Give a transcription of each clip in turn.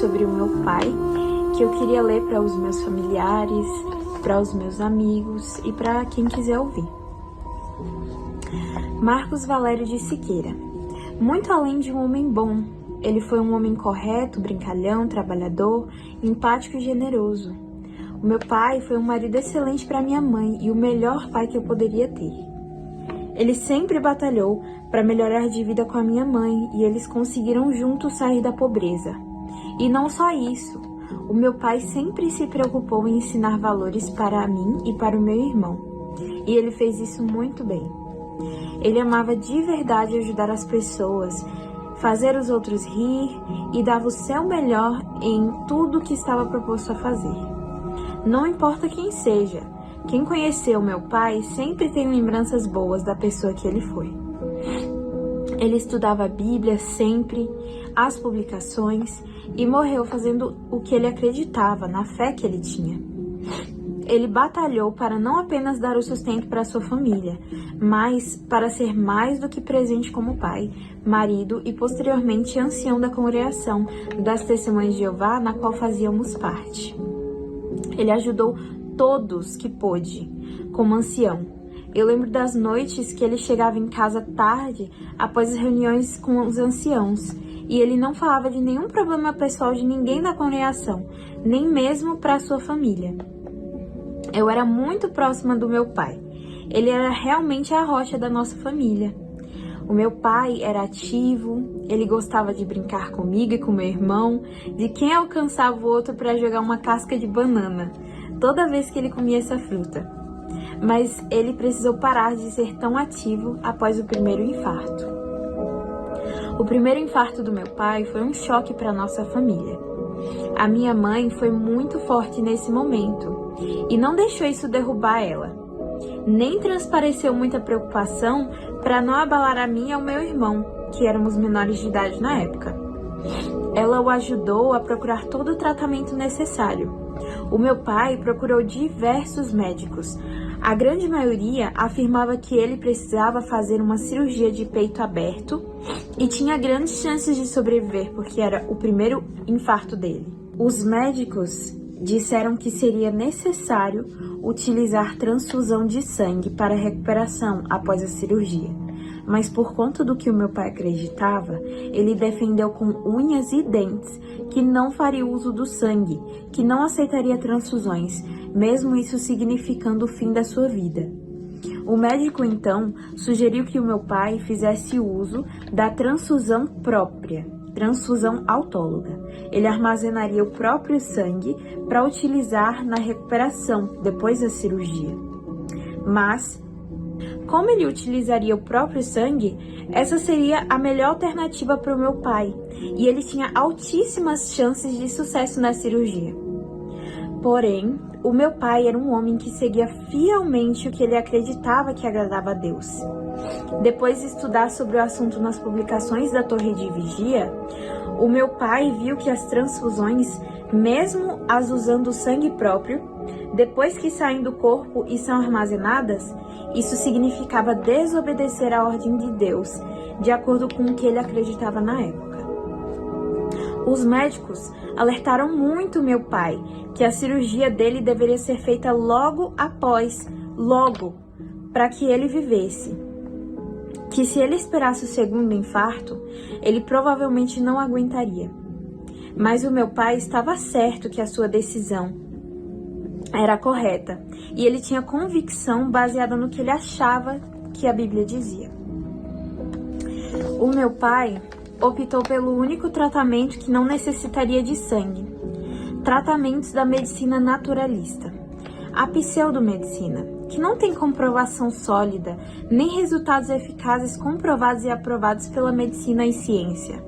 sobre o meu pai, que eu queria ler para os meus familiares, para os meus amigos e para quem quiser ouvir. Marcos Valério de Siqueira. Muito além de um homem bom, ele foi um homem correto, brincalhão, trabalhador, empático e generoso. O meu pai foi um marido excelente para minha mãe e o melhor pai que eu poderia ter. Ele sempre batalhou para melhorar de vida com a minha mãe e eles conseguiram juntos sair da pobreza. E não só isso, o meu pai sempre se preocupou em ensinar valores para mim e para o meu irmão. E ele fez isso muito bem. Ele amava de verdade ajudar as pessoas, fazer os outros rir e dava o seu melhor em tudo que estava proposto a fazer. Não importa quem seja, quem conheceu meu pai sempre tem lembranças boas da pessoa que ele foi. Ele estudava a Bíblia sempre, as publicações e morreu fazendo o que ele acreditava, na fé que ele tinha. Ele batalhou para não apenas dar o sustento para sua família, mas para ser mais do que presente como pai, marido e posteriormente ancião da congregação das Testemunhas de Jeová, na qual fazíamos parte. Ele ajudou todos que pôde, como ancião. Eu lembro das noites que ele chegava em casa tarde, após as reuniões com os anciãos, e ele não falava de nenhum problema pessoal de ninguém da congregação, nem mesmo para sua família. Eu era muito próxima do meu pai. Ele era realmente a rocha da nossa família. O meu pai era ativo, ele gostava de brincar comigo e com meu irmão, de quem alcançava o outro para jogar uma casca de banana, toda vez que ele comia essa fruta. Mas ele precisou parar de ser tão ativo após o primeiro infarto. O primeiro infarto do meu pai foi um choque para nossa família. A minha mãe foi muito forte nesse momento e não deixou isso derrubar ela. Nem transpareceu muita preocupação para não abalar a mim e ao meu irmão, que éramos menores de idade na época. Ela o ajudou a procurar todo o tratamento necessário. O meu pai procurou diversos médicos. A grande maioria afirmava que ele precisava fazer uma cirurgia de peito aberto e tinha grandes chances de sobreviver, porque era o primeiro infarto dele. Os médicos disseram que seria necessário utilizar transfusão de sangue para a recuperação após a cirurgia. Mas por conta do que o meu pai acreditava, ele defendeu com unhas e dentes que não faria uso do sangue, que não aceitaria transfusões, mesmo isso significando o fim da sua vida. O médico, então, sugeriu que o meu pai fizesse uso da transfusão própria, transfusão autóloga. Ele armazenaria o próprio sangue para utilizar na recuperação depois da cirurgia. Mas, como ele utilizaria o próprio sangue, essa seria a melhor alternativa para o meu pai, e ele tinha altíssimas chances de sucesso na cirurgia. Porém, o meu pai era um homem que seguia fielmente o que ele acreditava que agradava a Deus. Depois de estudar sobre o assunto nas publicações da Torre de Vigia, o meu pai viu que as transfusões, mesmo as usando o sangue próprio, depois que saem do corpo e são armazenadas, isso significava desobedecer à ordem de Deus, de acordo com o que ele acreditava na época. Os médicos alertaram muito meu pai que a cirurgia dele deveria ser feita logo, para que ele vivesse. Que se ele esperasse o segundo infarto, ele provavelmente não aguentaria. Mas o meu pai estava certo que a sua decisão era correta, e ele tinha convicção baseada no que ele achava que a Bíblia dizia. O meu pai optou pelo único tratamento que não necessitaria de sangue: tratamentos da medicina naturalista, a pseudomedicina, que não tem comprovação sólida, nem resultados eficazes comprovados e aprovados pela medicina e ciência.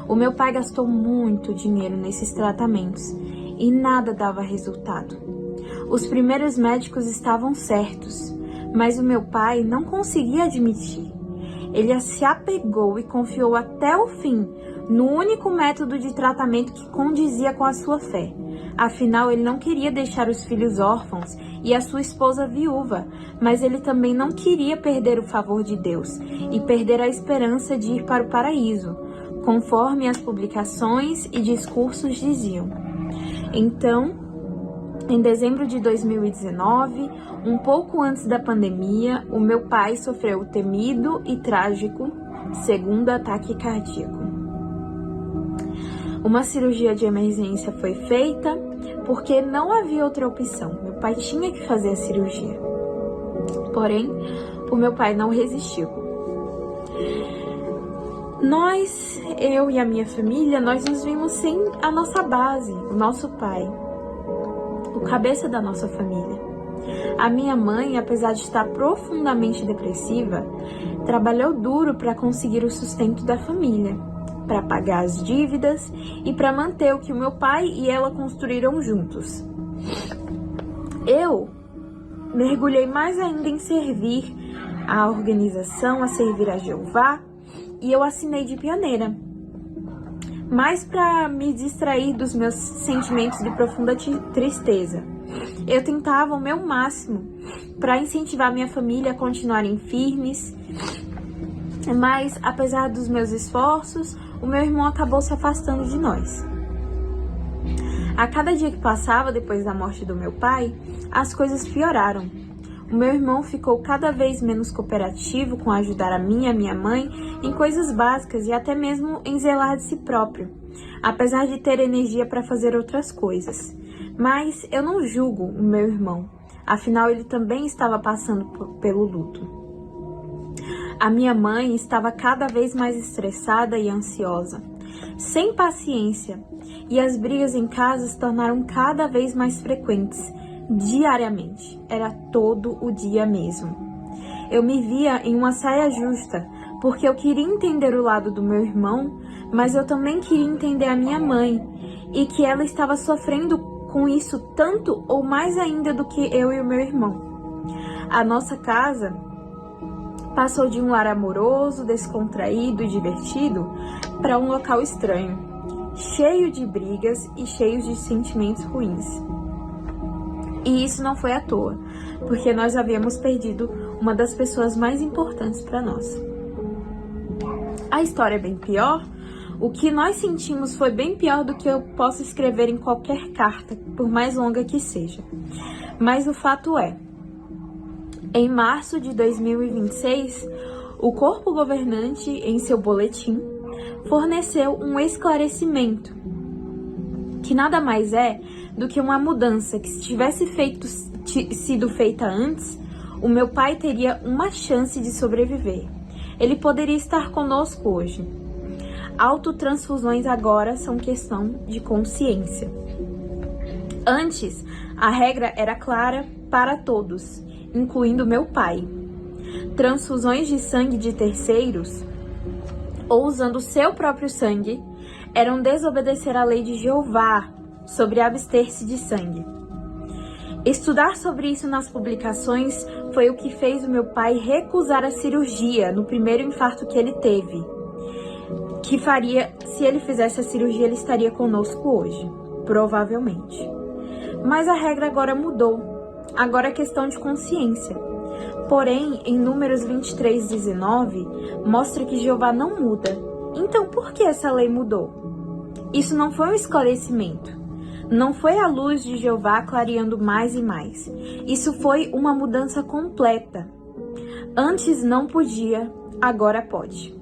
O meu pai gastou muito dinheiro nesses tratamentos e nada dava resultado. Os primeiros médicos estavam certos, mas o meu pai não conseguia admitir. Ele se apegou e confiou até o fim no único método de tratamento que condizia com a sua fé. Afinal, ele não queria deixar os filhos órfãos e a sua esposa viúva, mas ele também não queria perder o favor de Deus e perder a esperança de ir para o paraíso. conforme as publicações e discursos diziam. Então, em dezembro de 2019, um pouco antes da pandemia, o meu pai sofreu o temido e trágico segundo ataque cardíaco. Uma cirurgia de emergência foi feita porque não havia outra opção. Meu pai tinha que fazer a cirurgia. Porém, o meu pai não resistiu. Eu e a minha família, nós nos vimos sem a nossa base, o nosso pai, o cabeça da nossa família. A minha mãe, apesar de estar profundamente depressiva, trabalhou duro para conseguir o sustento da família, para pagar as dívidas e para manter o que o meu pai e ela construíram juntos. Eu mergulhei mais ainda em servir a organização, a servir a Jeová, e eu assinei de pioneira, mais para me distrair dos meus sentimentos de profunda tristeza. Eu tentava o meu máximo para incentivar minha família a continuarem firmes, mas apesar dos meus esforços, o meu irmão acabou se afastando de nós. A cada dia que passava depois da morte do meu pai, as coisas pioraram. O meu irmão ficou cada vez menos cooperativo com ajudar a mim e a minha mãe em coisas básicas e até mesmo em zelar de si próprio, apesar de ter energia para fazer outras coisas. Mas eu não julgo o meu irmão, afinal ele também estava passando pelo luto. A minha mãe estava cada vez mais estressada e ansiosa, sem paciência, e as brigas em casa se tornaram cada vez mais frequentes, diariamente. Era todo o dia mesmo. Eu me via em uma saia justa, porque eu queria entender o lado do meu irmão, mas eu também queria entender a minha mãe, e que ela estava sofrendo com isso tanto ou mais ainda do que eu e o meu irmão. A nossa casa passou de um lar amoroso, descontraído e divertido para um local estranho, cheio de brigas e cheio de sentimentos ruins. E isso não foi à toa, porque nós havíamos perdido uma das pessoas mais importantes para nós. A história é bem pior. O que nós sentimos foi bem pior do que eu posso escrever em qualquer carta, por mais longa que seja. Mas o fato é, em março de 2026, o corpo governante, em seu boletim, forneceu um esclarecimento, que nada mais é do que uma mudança que, se tivesse sido feita antes, o meu pai teria uma chance de sobreviver. Ele poderia estar conosco hoje. Autotransfusões agora são questão de consciência. Antes, a regra era clara para todos, incluindo meu pai. Transfusões de sangue de terceiros, ou usando seu próprio sangue, eram desobedecer à lei de Jeová sobre abster-se de sangue. Estudar sobre isso nas publicações foi o que fez o meu pai recusar a cirurgia no primeiro infarto que ele teve. Que faria, se ele fizesse a cirurgia, ele estaria conosco hoje, provavelmente. Mas a regra agora mudou. Agora é questão de consciência. Porém, em Números 23:19, mostra que Jeová não muda. Então, por que essa lei mudou? Isso não foi um esclarecimento. Não foi a luz de Jeová clareando mais e mais. Isso foi uma mudança completa. Antes não podia, agora pode.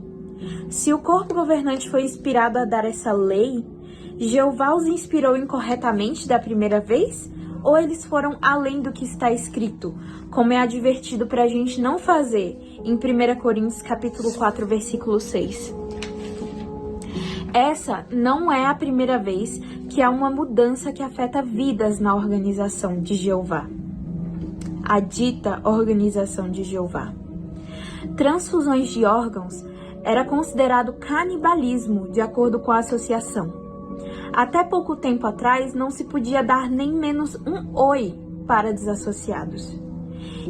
Se o corpo governante foi inspirado a dar essa lei, Jeová os inspirou incorretamente da primeira vez? Ou eles foram além do que está escrito, como é advertido para a gente não fazer em 1 Coríntios capítulo 4, versículo 6? Essa não é a primeira vez que há uma mudança que afeta vidas na organização de Jeová. A dita organização de Jeová. Transfusões de órgãos era considerado canibalismo, de acordo com a associação. Até pouco tempo atrás, não se podia dar nem menos um oi para desassociados.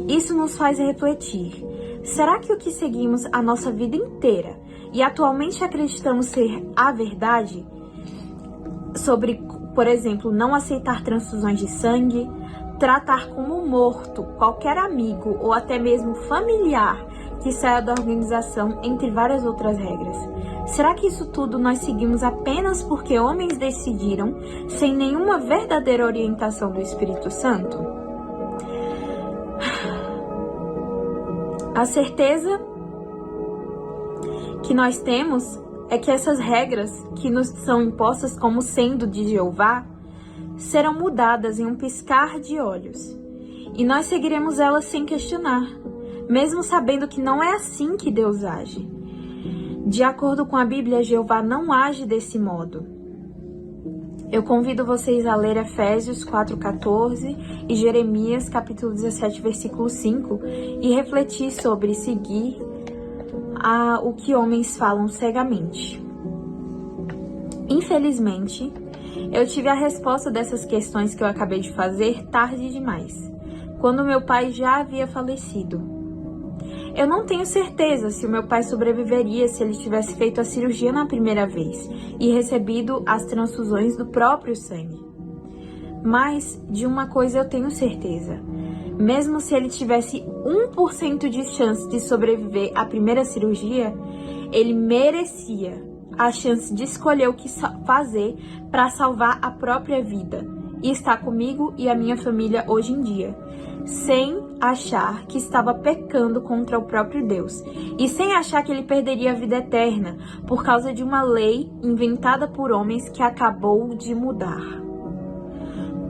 Isso nos faz refletir. Será que o que seguimos a nossa vida inteira e atualmente acreditamos ser a verdade sobre, por exemplo, não aceitar transfusões de sangue, tratar como morto qualquer amigo ou até mesmo familiar que saia da organização, entre várias outras regras. Será que isso tudo nós seguimos apenas porque homens decidiram, sem nenhuma verdadeira orientação do Espírito Santo? A certeza que nós temos é que essas regras que nos são impostas como sendo de Jeová serão mudadas em um piscar de olhos, e nós seguiremos elas sem questionar, mesmo sabendo que não é assim que Deus age. De acordo com a Bíblia, Jeová não age desse modo. Eu convido vocês a ler Efésios 4,14 e Jeremias capítulo 17, versículo 5 e refletir sobre seguir o que homens falam cegamente. Infelizmente, eu tive a resposta dessas questões que eu acabei de fazer tarde demais, quando meu pai já havia falecido. Eu não tenho certeza se o meu pai sobreviveria se ele tivesse feito a cirurgia na primeira vez e recebido as transfusões do próprio sangue. Mas de uma coisa eu tenho certeza: mesmo se ele tivesse 1% de chance de sobreviver à primeira cirurgia, ele merecia a chance de escolher o que fazer para salvar a própria vida e estar comigo e a minha família hoje em dia, sem achar que estava pecando contra o próprio Deus e sem achar que ele perderia a vida eterna por causa de uma lei inventada por homens que acabou de mudar.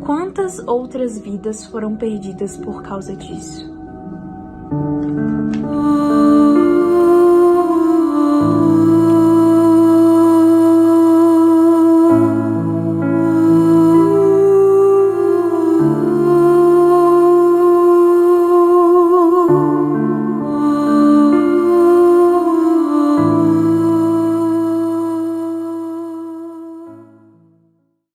Quantas outras vidas foram perdidas por causa disso?